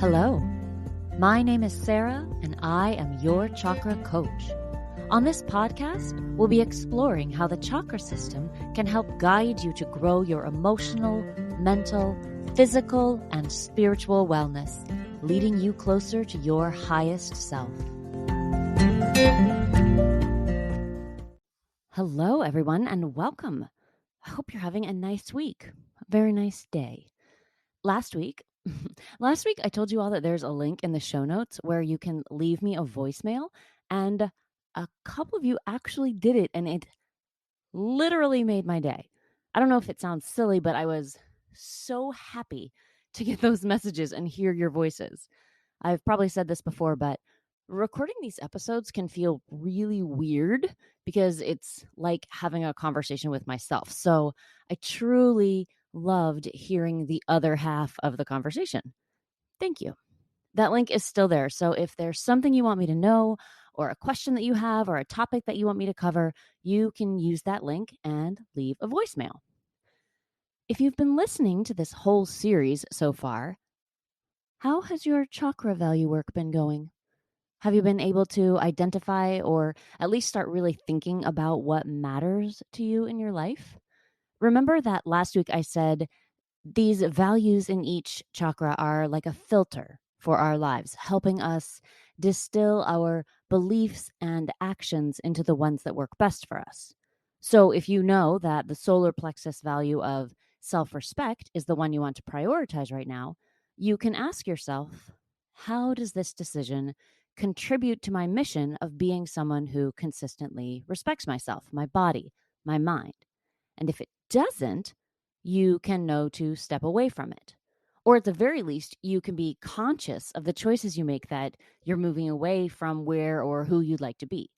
Hello, my name is Sarah, and I am your chakra coach. On this podcast, we'll be exploring how the chakra system can help guide you to grow your emotional, mental, physical, and spiritual wellness, leading you closer to your highest self. Hello, everyone, and welcome. I hope you're having a nice week, a very nice day. Last week, I told you all that there's a link in the show notes where you can leave me a voicemail, and a couple of you actually did it, and it literally made my day. I don't know if it sounds silly, but I was so happy to get those messages and hear your voices. I've probably said this before, but recording these episodes can feel really weird because it's like having a conversation with myself. So I truly loved hearing the other half of the conversation. Thank you. That link is still there. So if there's something you want me to know, or a question that you have, or a topic that you want me to cover, you can use that link and leave a voicemail. If you've been listening to this whole series so far, how has your chakra value work been going? Have you been able to identify or at least start really thinking about what matters to you in your life? Remember that last week I said these values in each chakra are like a filter for our lives, helping us distill our beliefs and actions into the ones that work best for us. So if you know that the solar plexus value of self-respect is the one you want to prioritize right now, you can ask yourself, how does this decision contribute to my mission of being someone who consistently respects myself, my body, my mind? And if it doesn't, you can know to step away from it. Or at the very least, you can be conscious of the choices you make that you're moving away from where or who you'd like to be.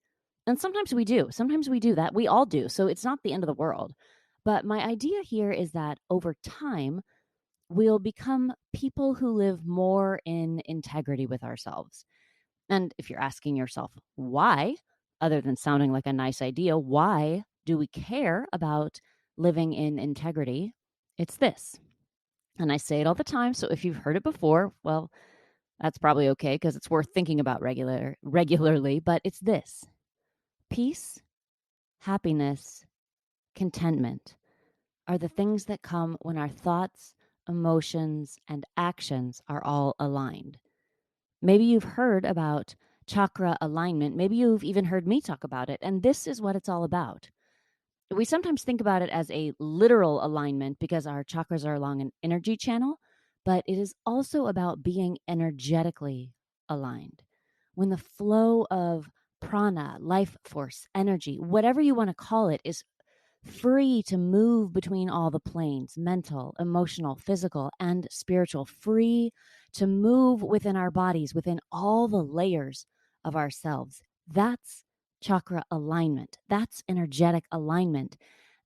And sometimes we do. Sometimes we do that. We all do. So it's not the end of the world. But my idea here is that over time, we'll become people who live more in integrity with ourselves. And if you're asking yourself, why, other than sounding like a nice idea, why do we care about living in integrity? It's this. And I say it all the time. So if you've heard it before, well, that's probably okay because it's worth thinking about regularly. But it's this: peace, happiness, contentment are the things that come when our thoughts, emotions, and actions are all aligned. Maybe you've heard about chakra alignment. Maybe you've even heard me talk about it. And this is what it's all about. We sometimes think about it as a literal alignment because our chakras are along an energy channel, but it is also about being energetically aligned. When the flow of prana, life force, energy, whatever you want to call it, is free to move between all the planes, mental, emotional, physical, and spiritual, free to move within our bodies, within all the layers of ourselves. That's chakra alignment. That's energetic alignment.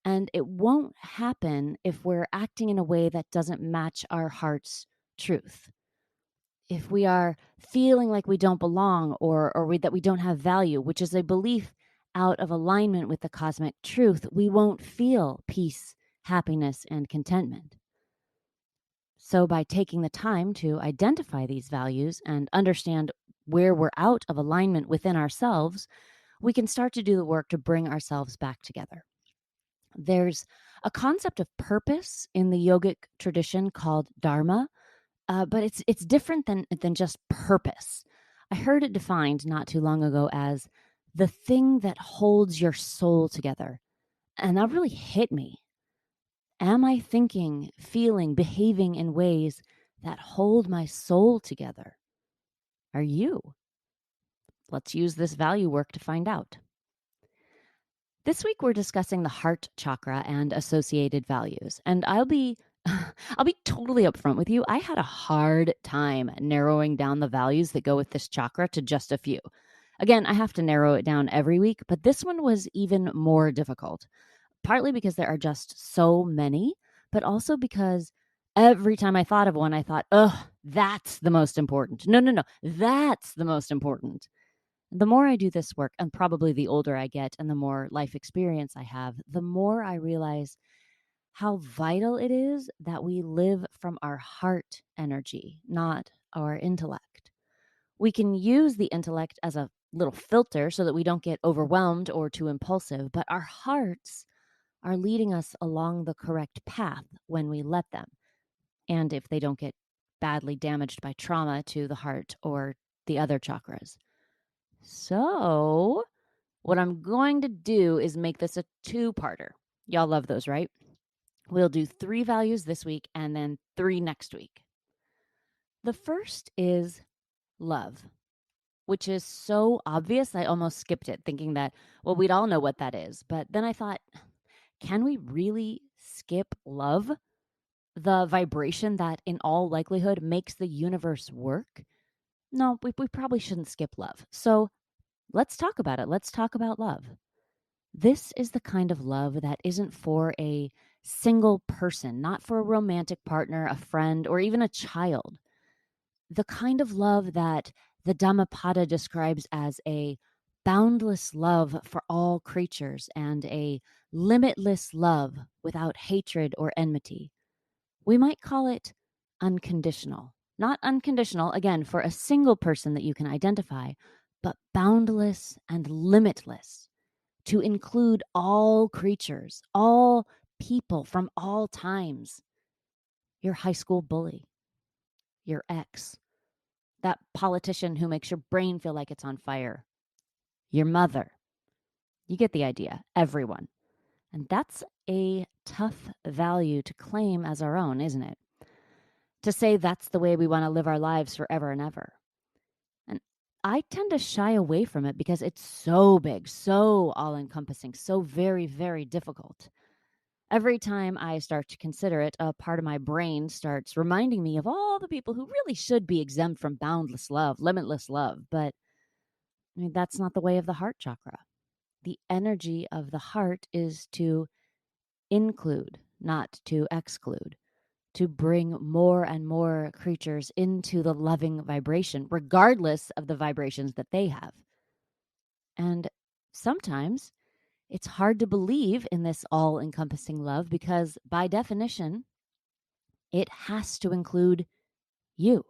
And it won't happen if we're acting in a way that doesn't match our heart's truth. If we are feeling like we don't belong or that we don't have value, which is a belief out of alignment with the cosmic truth, we won't feel peace, happiness, and contentment. So by taking the time to identify these values and understand where we're out of alignment within ourselves, we can start to do the work to bring ourselves back together. There's a concept of purpose in the yogic tradition called dharma, but it's different than just purpose. I heard it defined not too long ago as the thing that holds your soul together. And that really hit me. Am I thinking, feeling, behaving in ways that hold my soul together? Are you? Let's use this value work to find out. This week we're discussing the heart chakra and associated values. And I'll be totally upfront with you. I had a hard time narrowing down the values that go with this chakra to just a few. Again, I have to narrow it down every week, but this one was even more difficult, partly because there are just so many, but also because every time I thought of one, I thought, oh, that's the most important. No, that's the most important. The more I do this work, and probably the older I get and the more life experience I have, the more I realize how vital it is that we live from our heart energy, not our intellect. We can use the intellect as a little filter so that we don't get overwhelmed or too impulsive, but our hearts are leading us along the correct path when we let them, and if they don't get badly damaged by trauma to the heart or the other chakras. So, what I'm going to do is make this a two-parter. Y'all love those, right? We'll do 3 values this week and then 3 next week. The first is love, which is so obvious I almost skipped it, thinking that, well, we'd all know what that is. But then I thought, can we really skip love? The vibration that in all likelihood makes the universe work? No, we probably shouldn't skip love. So let's talk about it. Let's talk about love. This is the kind of love that isn't for a single person, not for a romantic partner, a friend, or even a child. The kind of love that the Dhammapada describes as a boundless love for all creatures and a limitless love without hatred or enmity. We might call it unconditional. Not unconditional, again, for a single person that you can identify, but boundless and limitless to include all creatures, all people from all times. Your high school bully, your ex, that politician who makes your brain feel like it's on fire, your mother. You get the idea, everyone. And that's a tough value to claim as our own, isn't it? To say that's the way we want to live our lives forever and ever. And I tend to shy away from it because it's so big, so all-encompassing, so very, very difficult. Every time I start to consider it, a part of my brain starts reminding me of all the people who really should be exempt from boundless love, limitless love. But I mean, that's not the way of the heart chakra. The energy of the heart is to include, not to exclude, to bring more and more creatures into the loving vibration, regardless of the vibrations that they have. And sometimes it's hard to believe in this all-encompassing love because, by definition, it has to include you.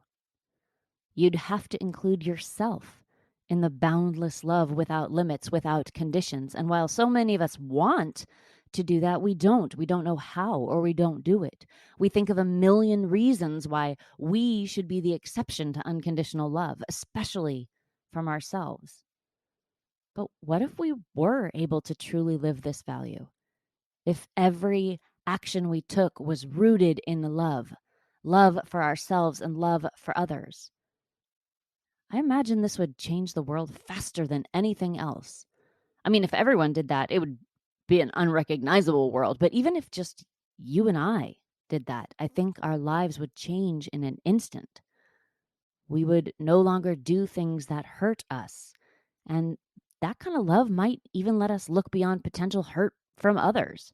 You'd have to include yourself in the boundless love without limits, without conditions. And while so many of us want to do that, we don't. We don't know how, or we don't do it. We think of a million reasons why we should be the exception to unconditional love, especially from ourselves. But what if we were able to truly live this value? If every action we took was rooted in love, love for ourselves and love for others, I imagine this would change the world faster than anything else. I mean, if everyone did that, it would be an unrecognizable world. But even if just you and I did that, I think our lives would change in an instant. We would no longer do things that hurt us. And that kind of love might even let us look beyond potential hurt from others.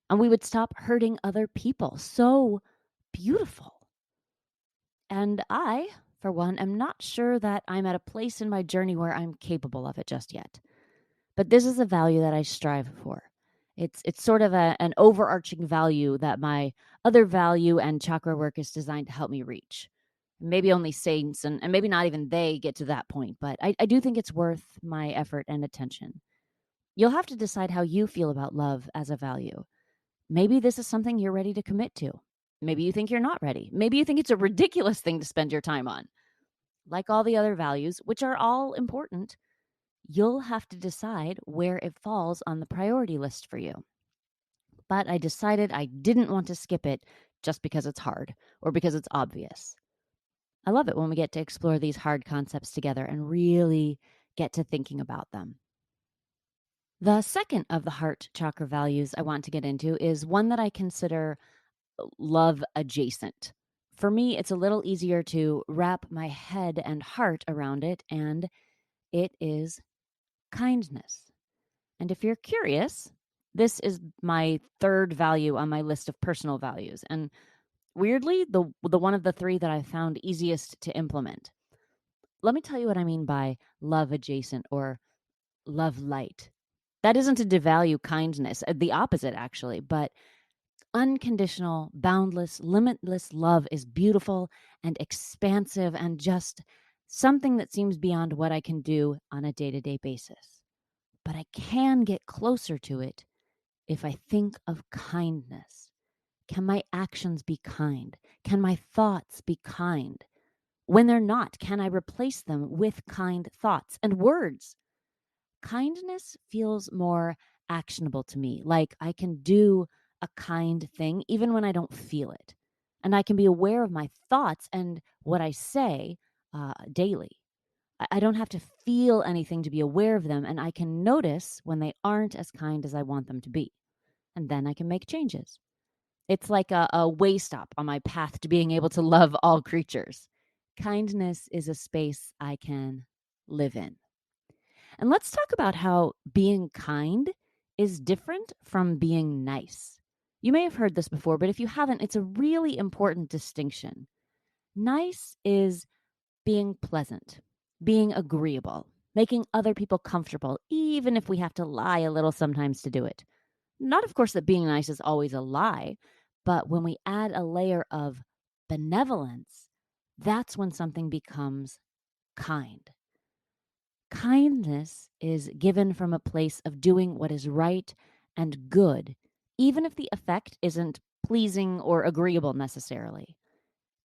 And we would stop hurting other people. So beautiful. And I, for one, am not sure that I'm at a place in my journey where I'm capable of it just yet. But this is a value that I strive for. It's sort of an overarching value that my other value and chakra work is designed to help me reach. Maybe only saints and maybe not even they get to that point, but I do think it's worth my effort and attention. You'll have to decide how you feel about love as a value. Maybe this is something you're ready to commit to. Maybe you think you're not ready. Maybe you think it's a ridiculous thing to spend your time on. Like all the other values, which are all important, you'll have to decide where it falls on the priority list for you. But I decided I didn't want to skip it just because it's hard or because it's obvious. I love it when we get to explore these hard concepts together and really get to thinking about them. The second of the heart chakra values I want to get into is one that I consider love adjacent. For me, it's a little easier to wrap my head and heart around it, and it is kindness. And if you're curious, this is my third value on my list of personal values. And weirdly, the one of the three that I found easiest to implement. Let me tell you what I mean by love adjacent or love light. That isn't to devalue kindness, the opposite actually, but Unconditional, boundless, limitless love is beautiful and expansive and just something that seems beyond what I can do on a day-to-day basis. But I can get closer to it if I think of kindness. Can my actions be kind? Can my thoughts be kind? When they're not, can I replace them with kind thoughts and words? Kindness feels more actionable to me, like I can do a kind thing even when I don't feel it. And I can be aware of my thoughts and what I say daily. I don't have to feel anything to be aware of them, and I can notice when they aren't as kind as I want them to be. And then I can make changes. It's like a way stop on my path to being able to love all creatures. Kindness is a space I can live in. And let's talk about how being kind is different from being nice. You may have heard this before, but if you haven't, it's a really important distinction. Nice is being pleasant, being agreeable, making other people comfortable, even if we have to lie a little sometimes to do it. Not, of course, that being nice is always a lie, but when we add a layer of benevolence, that's when something becomes kind. Kindness is given from a place of doing what is right and good, even if the effect isn't pleasing or agreeable necessarily.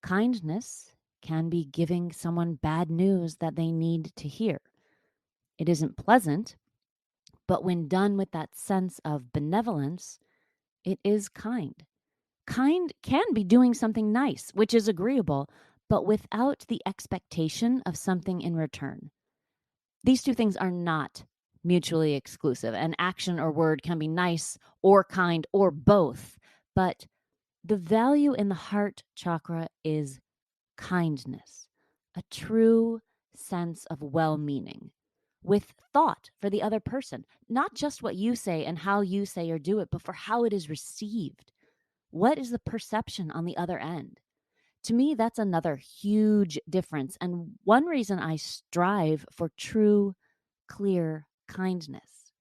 Kindness can be giving someone bad news that they need to hear. It isn't pleasant, but when done with that sense of benevolence, it is kind. Kind can be doing something nice, which is agreeable, but without the expectation of something in return. These two things are not mutually exclusive. An action or word can be nice or kind or both, but the value in the heart chakra is kindness, a true sense of well meaning with thought for the other person, not just what you say and how you say or do it, but for how it is received. What is the perception on the other end? To me, that's another huge difference, and one reason I strive for true, clear kindness.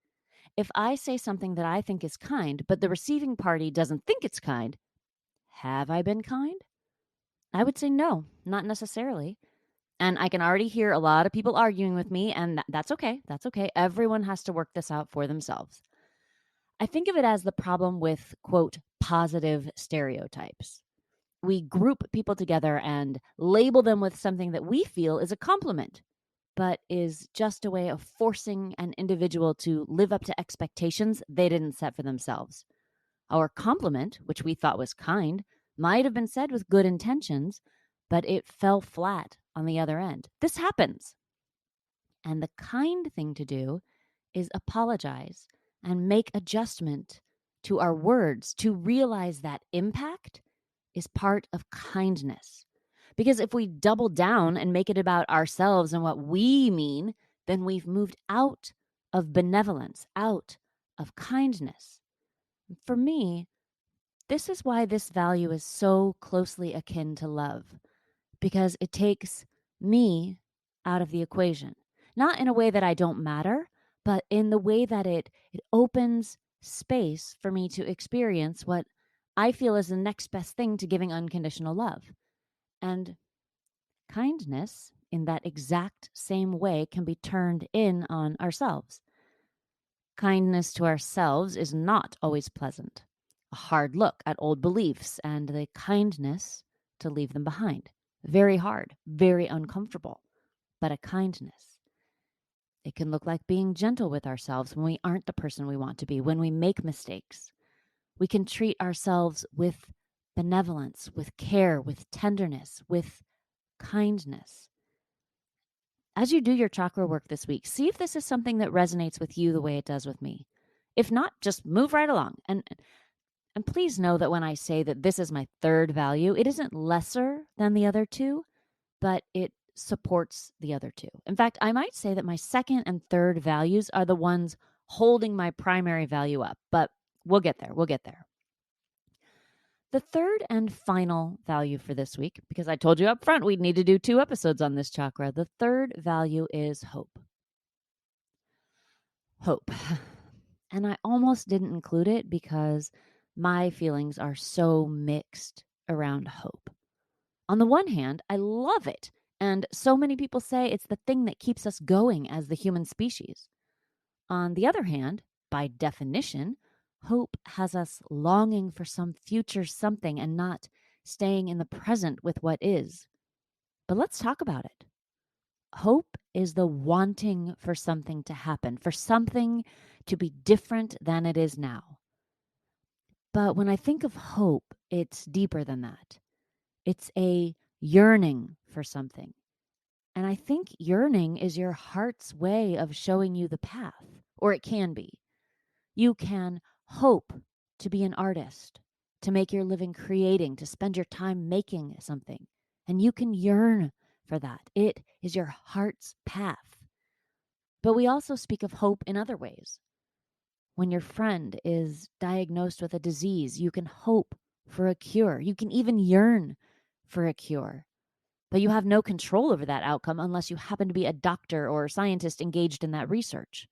If I say something that I think is kind, but the receiving party doesn't think it's kind, have I been kind? I would say no, not necessarily. And I can already hear a lot of people arguing with me, and that's okay. That's okay. Everyone has to work this out for themselves. I think of it as the problem with, quote, positive stereotypes. We group people together and label them with something that we feel is a compliment, but is just a way of forcing an individual to live up to expectations they didn't set for themselves. Our compliment, which we thought was kind, might have been said with good intentions, but it fell flat on the other end. This happens. And the kind thing to do is apologize and make adjustment to our words to realize that impact is part of kindness. Because if we double down and make it about ourselves and what we mean, then we've moved out of benevolence, out of kindness. For me, this is why this value is so closely akin to love, because it takes me out of the equation. Not in a way that I don't matter, but in the way that it opens space for me to experience what I feel is the next best thing to giving unconditional love. And kindness, in that exact same way, can be turned in on ourselves. Kindness to ourselves is not always pleasant. A hard look at old beliefs and the kindness to leave them behind. Very hard, very uncomfortable, but a kindness. It can look like being gentle with ourselves when we aren't the person we want to be, when we make mistakes. We can treat ourselves with benevolence, with care, with tenderness, with kindness. As you do your chakra work this week, see if this is something that resonates with you the way it does with me. If not, just move right along. And please know that when I say that this is my third value, it isn't lesser than the other two, but it supports the other two. In fact, I might say that my second and third values are the ones holding my primary value up, but we'll get there. We'll get there. The third and final value for this week, because I told you up front we'd need to do 2 episodes on this chakra, the third value is hope. Hope. And I almost didn't include it because my feelings are so mixed around hope. On the one hand, I love it. And so many people say it's the thing that keeps us going as the human species. On the other hand, by definition, hope has us longing for some future something and not staying in the present with what is. But let's talk about it. Hope is the wanting for something to happen, for something to be different than it is now. But when I think of hope, it's deeper than that. It's a yearning for something. And I think yearning is your heart's way of showing you the path, or it can be. You can hope to be an artist, to make your living creating, to spend your time making something. And you can yearn for that. It is your heart's path. But we also speak of hope in other ways. When your friend is diagnosed with a disease, you can hope for a cure. You can even yearn for a cure. But you have no control over that outcome unless you happen to be a doctor or scientist engaged in that research.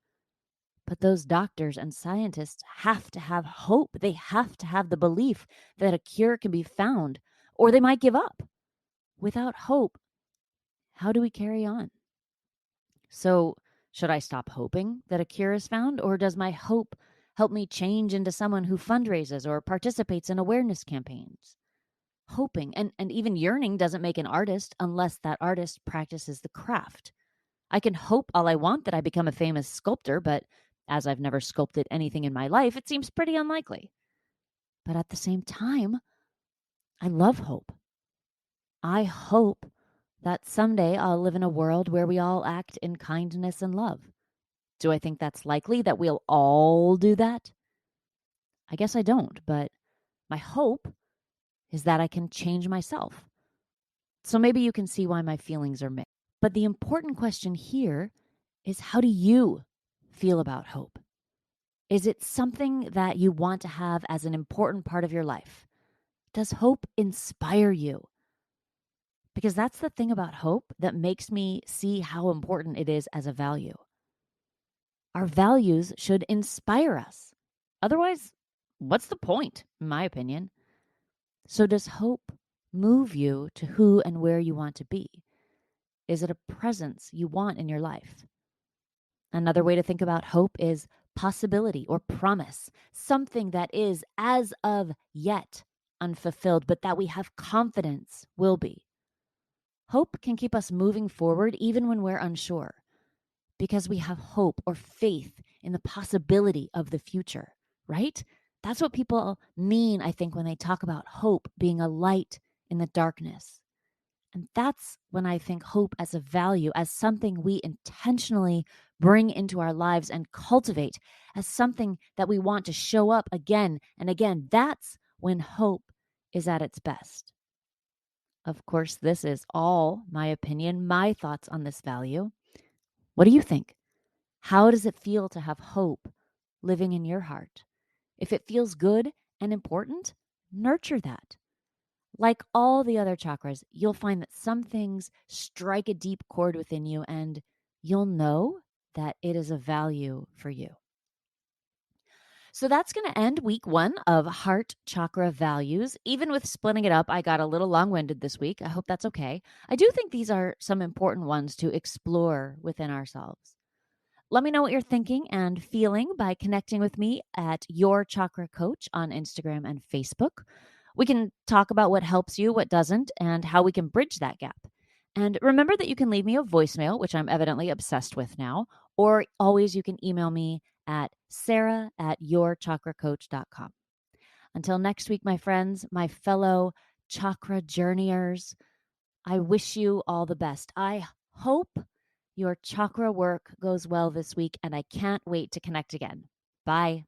But those doctors and scientists have to have hope. They have to have the belief that a cure can be found, or they might give up. Without hope, how do we carry on? So, should I stop hoping that a cure is found, or does my hope help me change into someone who fundraises or participates in awareness campaigns? Hoping and even yearning doesn't make an artist unless that artist practices the craft. I can hope all I want that I become a famous sculptor, but as I've never sculpted anything in my life, it seems pretty unlikely. But at the same time, I love hope. I hope that someday I'll live in a world where we all act in kindness and love. Do I think that's likely that we'll all do that? I guess I don't, but my hope is that I can change myself. So maybe you can see why my feelings are mixed. But the important question here is, how do you feel about hope? Is it something that you want to have as an important part of your life? Does hope inspire you? Because that's the thing about hope that makes me see how important it is as a value. Our values should inspire us. Otherwise, what's the point, in my opinion? So does hope move you to who and where you want to be? Is it a presence you want in your life? Another way to think about hope is possibility or promise, something that is as of yet unfulfilled, but that we have confidence will be. Hope can keep us moving forward even when we're unsure, because we have hope or faith in the possibility of the future, right? That's what people mean, I think, when they talk about hope being a light in the darkness. And that's when I think hope as a value, as something we intentionally bring into our lives and cultivate, as something that we want to show up again and again. That's when hope is at its best. Of course, this is all my opinion, my thoughts on this value. What do you think? How does it feel to have hope living in your heart? If it feels good and important, nurture that. Like all the other chakras, you'll find that some things strike a deep chord within you, and you'll know that it is a value for you. So that's going to end week 1 of Heart Chakra Values. Even with splitting it up, I got a little long-winded this week. I hope that's okay. I do think these are some important ones to explore within ourselves. Let me know what you're thinking and feeling by connecting with me at Your Chakra Coach on Instagram and Facebook. We can talk about what helps you, what doesn't, and how we can bridge that gap. And remember that you can leave me a voicemail, which I'm evidently obsessed with now, or always you can email me at sarah@yourchakracoach.com. Until next week, my friends, my fellow chakra journeyers, I wish you all the best. I hope your chakra work goes well this week, and I can't wait to connect again. Bye.